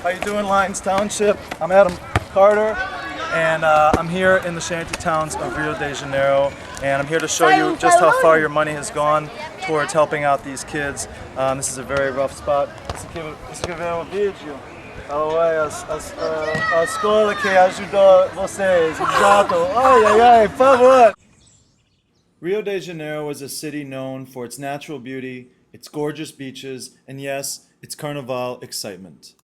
How you doing, Lyons Township? I'm Adam Carter, and I'm here in the Shanty-towns of Rio de Janeiro, and I'm here to show you just how far your money has gone towards helping out these kids. This is a very rough spot. Escrever vídeo. A escola que ajudou vocês. Exato. Ai, ai, ai, por favor. Rio de Janeiro is a city known for its natural beauty, its gorgeous beaches, and yes, its carnival excitement.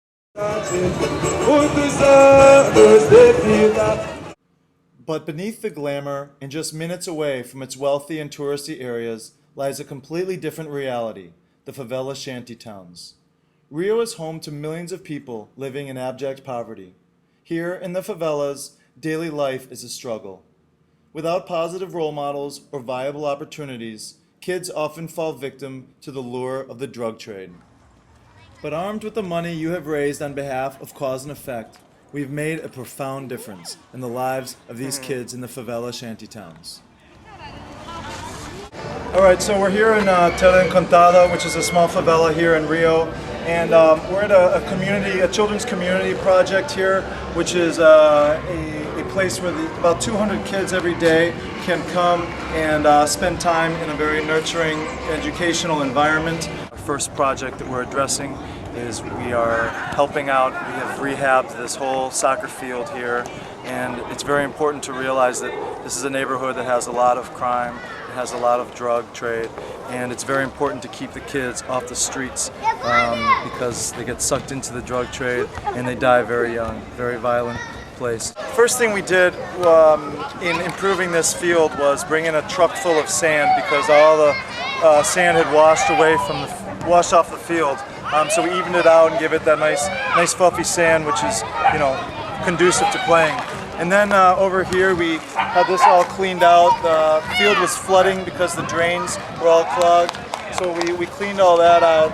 But beneath the glamour, and just minutes away from its wealthy and touristy areas, lies a completely different reality, the favela shanty-towns. Rio is home to millions of people living in abject poverty. Here, in the favelas, daily life is a struggle. Without positive role models or viable opportunities, kids often fall victim to the lure of the drug trade. But armed with the money you have raised on behalf of cause and effect, we've made a profound difference in the lives of these kids in the favela shanty-towns. Alright, so we're here in Terra Encantada, which is a small favela here in Rio, and we're at a children's community project here, which is a place where about 200 kids every day can come and spend time in a very nurturing educational environment. Our first project that we're addressing is we are helping out. We have rehabbed this whole soccer field here, and it's very important to realize that this is a neighborhood that has a lot of crime, it has a lot of drug trade, and it's very important to keep the kids off the streets because they get sucked into the drug trade and they die very young, very violent place. First thing we did in improving this field was bring in a truck full of sand because all the sand had washed off the field. So we evened it out and give it that nice fluffy sand, which is, conducive to playing. And then over here we had this all cleaned out. The field was flooding because the drains were all clogged. So we cleaned all that out.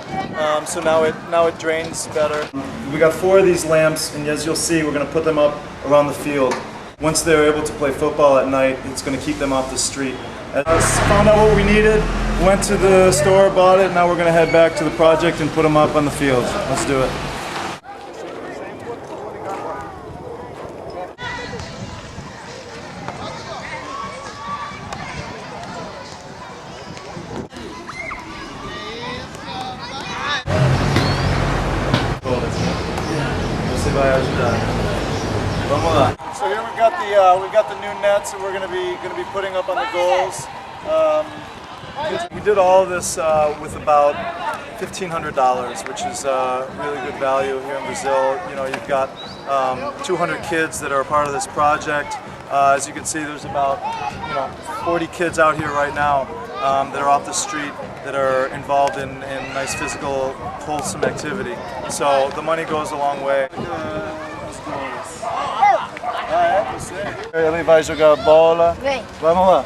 So now it drains better. We got 4 of these lamps, and as you'll see, we're going to put them up around the field. Once they're able to play football at night, it's going to keep them off the street. Found out what we needed, went to the store, bought it, now we're going to head back to the project and put them up on the field. Let's do it. So here we've got the new nets that we're going to be putting up on the goals. We did all of this with about $1,500, which is really good value here in Brazil. You've got 200 kids that are a part of this project. As you can see, there's about 40 kids out here right now that are off the street that are involved in nice physical, wholesome activity. So the money goes a long way. Ele vai jogar bola. Vamos lá.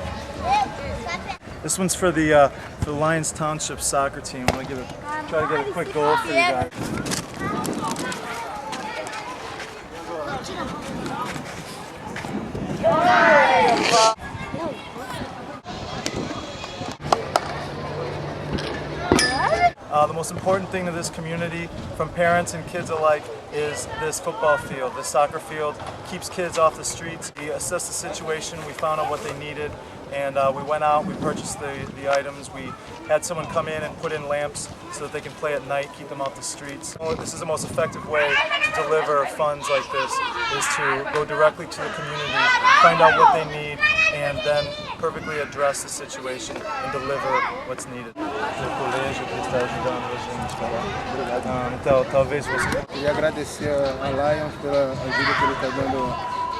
This one's for the Lyons Township soccer team. I'm gonna try to get a quick goal for you guys. The most important thing to this community, from parents and kids alike, is this football field. This soccer field keeps kids off the streets. We assessed the situation, we found out what they needed, and we went out, we purchased the items. We had someone come in and put in lamps so that they can play at night, keep them off the streets. This is the most effective way to deliver funds like this, is to go directly to the community, find out what they need, and then perfectly address the situation and deliver what's needed. Então, talvez você... Queria agradecer a Lions pela ajuda que ele está dando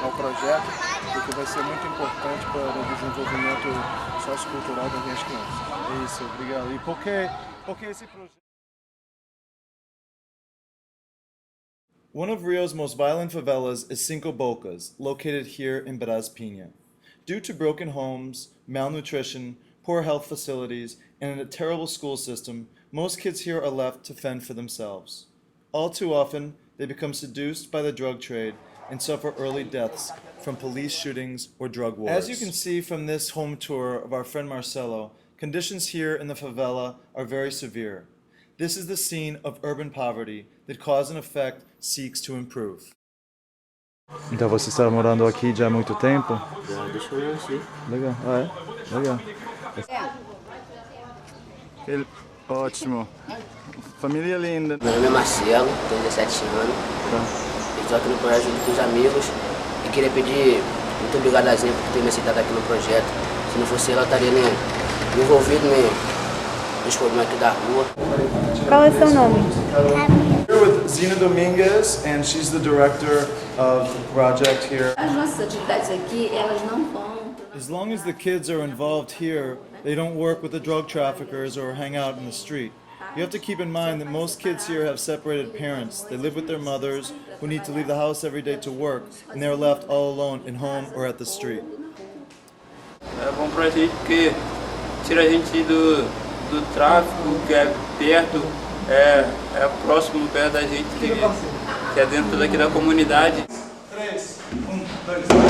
ao projeto, porque vai ser muito importante para o desenvolvimento sociocultural das minhas crianças. Isso, obrigado. E por que esse projeto? One of Rio's most violent favelas is Cinco Bocas, located here in Brasília. Due to broken homes, malnutrition, poor health facilities, and a terrible school system, most kids here are left to fend for themselves. All too often, they become seduced by the drug trade and suffer early deaths from police shootings or drug wars. As you can see from this home tour of our friend Marcelo, conditions here in the favela are very severe. This is the scene of urban poverty that cause and effect seeks to improve. Então você está morando aqui já há muito tempo? Já, deixa eu nascer. Legal, legal. Ótimo. Família linda. Meu nome é Marcelo, tenho 17 anos. Estou aqui no projeto junto com os amigos e queria pedir muito obrigado a Zinha por ter me aceitado aqui no projeto. Se não fosse ela, eu estaria envolvido nos problemas aqui da rua. Qual é o seu nome? Here with Zina Dominguez, and she's the director of the project here. As nossas atividades aqui, elas não vão. As long as the kids are involved here, they don't work with the drug traffickers or hang out in the street. You have to keep in mind that most kids here have separated parents. They live with their mothers, who need to leave the house every day to work, and they're left all alone in home or at the street. É bom pra gente porque tira a gente do tráfico, que é perto, é próximo, perto da gente, que é dentro daqui da comunidade. 3, 1, 2, 3.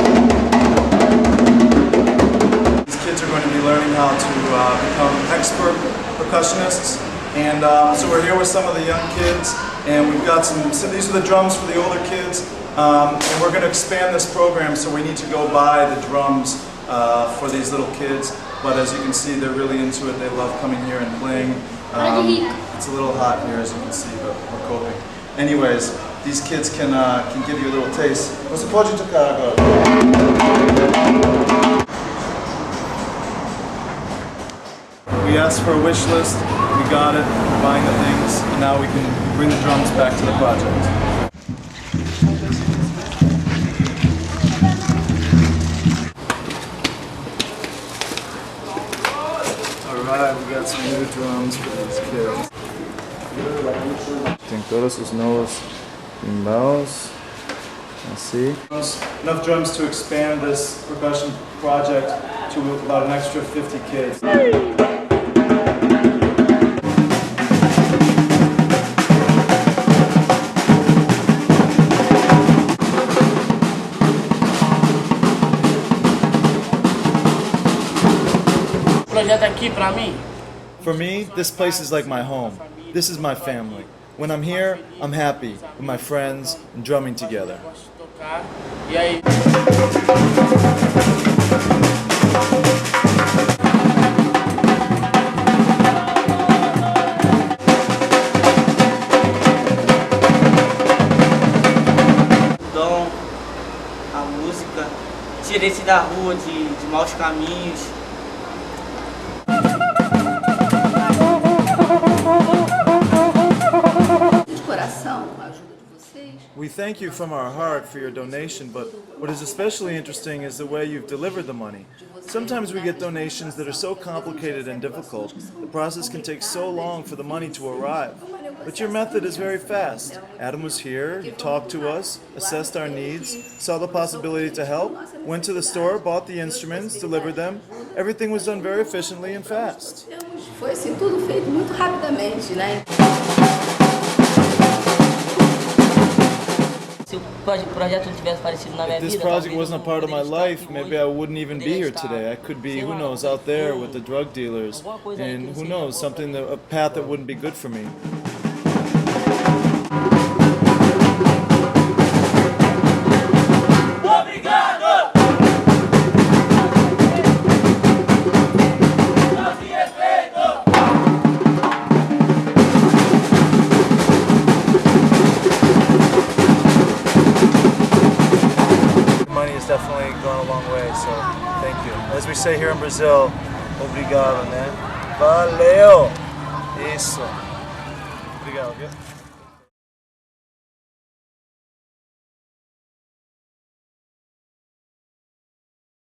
These kids are going to be learning how to become expert percussionists. And so we're here with some of the young kids, and we've got so these are the drums for the older kids, and we're going to expand this program, so we need to go buy the drums for these little kids. But as you can see, they're really into it. They love coming here and playing. It's a little hot here, as you can see, but we're coping. Anyways, these kids can give you a little taste. Você pode tocar agora? We asked for a wish list, we got it, we're buying the things, and now we can bring the drums back to the project. Alright, we got some new drums for these kids. Tem todos os novos timbales. See? Enough drums to expand this percussion project to about an extra 50 kids. For me, this place is like my home. This is my family. When I'm here, I'm happy with my friends and drumming together. Dom, a música, tira esse da rua de maus caminhos. De coração, com a ajuda de vocês. We thank you from our heart for your donation, but what is especially interesting is the way you've delivered the money. Sometimes we get donations that are so complicated and difficult, the process can take so long for the money to arrive. But your method is very fast. Adam was here, he talked to us, assessed our needs, saw the possibility to help, went to the store, bought the instruments, delivered them. Everything was done very efficiently and fast. Foi assim, tudo feito muito rapidamente, né? Se o projeto não tivesse aparecido na minha If this vida, project talvez wasn't a eu part of my poderia life, estar maybe I wouldn't even be here today. I could be, who knows, out there with the drug dealers, and who knows, a path that wouldn't be good for me. Money has definitely gone a long way, so thank you. As we say here in Brazil, obrigado, né? Valeu! Isso! Obrigado, viu?